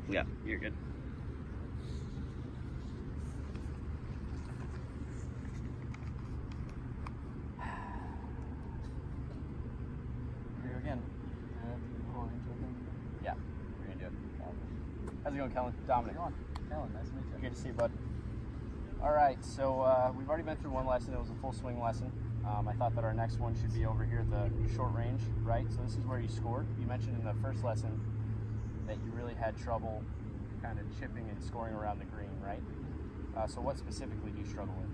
Yeah, you're good. Here again. Yeah, we're gonna do it. How's it going, Kellen? Dominic. How's it going? Kellen, nice to meet you. Good to see you, bud. All right, so we've already been through one lesson. It was a full swing lesson. I thought that our next one should be over here at the short range, right? So this is where you scored. You mentioned in the first lesson that you really had trouble kind of chipping and scoring around the green, right? So what specifically do you struggle with?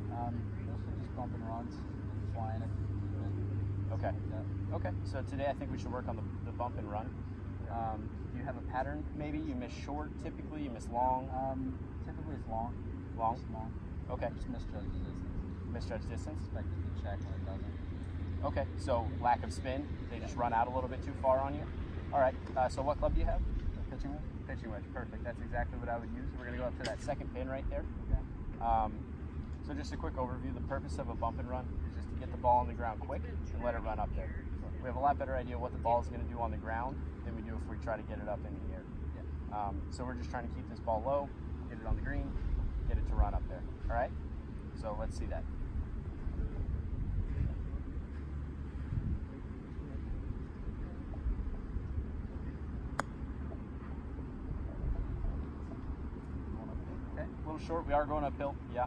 Mostly just bumping runs, flying it. Okay. Yeah. Okay, so today I think we should work on the bump and run. Do you have a pattern maybe? You miss short typically, you miss long? Typically it's long. Long? Just long. Okay. Just misjudge the distance. Misjudge distance? Expect it to check when it doesn't. Okay, so lack of spin, they just run out a little bit too far on you. All right, so what club do you have? Pitching wedge? Pitching wedge, perfect. That's exactly what I would use. We're gonna go up to that second pin right there. Okay. So just a quick overview. The purpose of a bump and run is just to get the ball on the ground quick and let it run up there. We have a lot better idea what the ball is gonna do on the ground than we do if we try to get it up in the air. Yeah. So we're just trying to keep this ball low, get it on the green, get it to run up there. All right? So let's see that. Okay, a little short. We are going uphill. Yeah.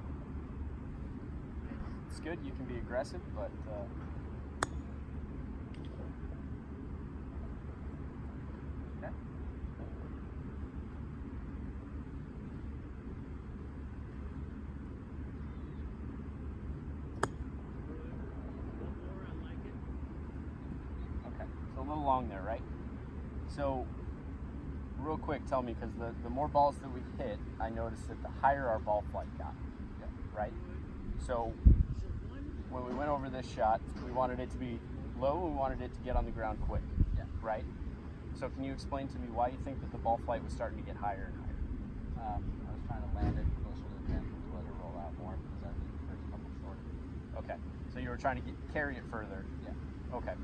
It's good. You can be aggressive, but okay. Okay, so a little long there, right? So real quick, tell me, because the more balls that we hit, I noticed that the higher our ball flight got, right? So when we went over this shot, we wanted it to be low, we wanted it to get on the ground quick, right? So can you explain to me why you think that the ball flight was starting to get higher and higher? I was trying to land it closer to the pin to let it roll out more because I think the first couple short. Okay, so you were trying to carry it further. Yeah. Okay,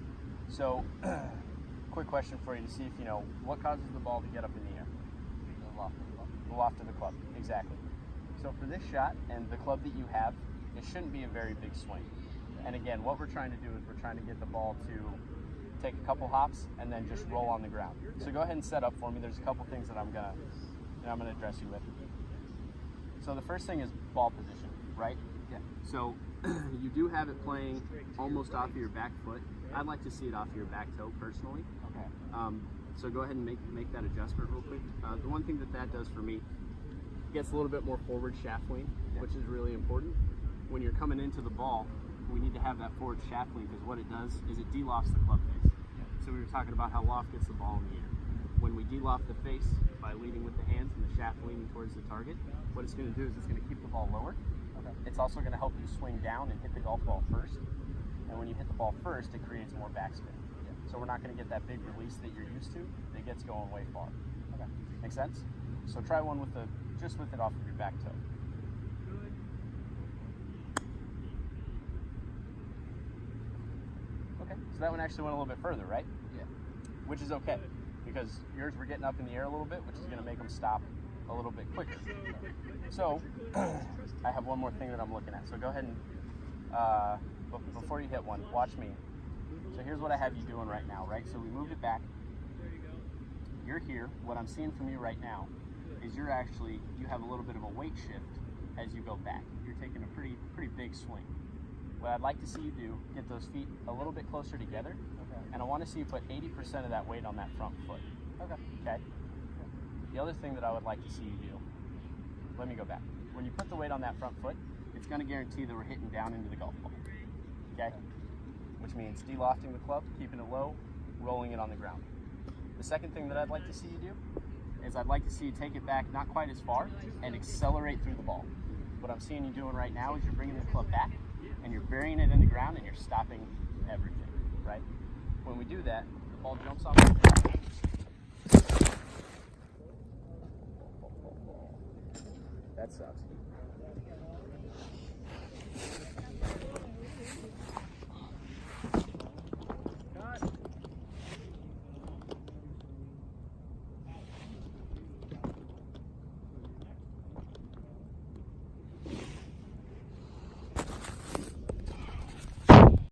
so quick question for you to see if you know what causes the ball to get up in the air. The loft of the club. The loft of the club, exactly. So for this shot and the club that you have, it shouldn't be a very big swing. And again, what we're trying to do is we're trying to get the ball to take a couple hops and then just roll on the ground. So go ahead and set up for me. There's a couple things that I'm gonna address you with. So the first thing is ball position, right? Yeah. So you do have it playing almost off of your back foot. I'd like to see it off of your back toe personally. Okay. So go ahead and make that adjustment real quick. The one thing that does for me, gets a little bit more forward shaft lean, which is really important. When you're coming into the ball, we need to have that forward shaft lean because what it does is it de-lofts the club face. So we were talking about how loft gets the ball in the air. When we de-loft the face by leading with the hands and the shaft leaning towards the target, what it's going to do is it's going to keep the ball lower. Okay. It's also going to help you swing down and hit the golf ball first. And when you hit the ball first, it creates more backspin. So we're not going to get that big release that you're used to that gets going way far. Okay. Make sense? So try one with just with it off of your back toe. Okay, so that one actually went a little bit further, right? Yeah. Which is okay, because yours were getting up in the air a little bit, which is going to make them stop a little bit quicker. So I have one more thing that I'm looking at. So go ahead and, before you hit one, watch me. So here's what I have you doing right now, right? So we moved it back. You're here. What I'm seeing from you right now is you have a little bit of a weight shift as you go back. You're taking a pretty big swing. What I'd like to see you do, get those feet a little bit closer together, and I want to see you put 80% of that weight on that front foot. Okay? The other thing that I would like to see you do, let me go back. When you put the weight on that front foot, it's going to guarantee that we're hitting down into the golf ball. Okay? Which means de-lofting the club, keeping it low, rolling it on the ground. The second thing that I'd like to see you do is I'd like to see you take it back not quite as far and accelerate through the ball. What I'm seeing you doing right now is you're bringing the club back and you're burying it in the ground and you're stopping everything, right? When we do that, the ball jumps off the ground. That sucks.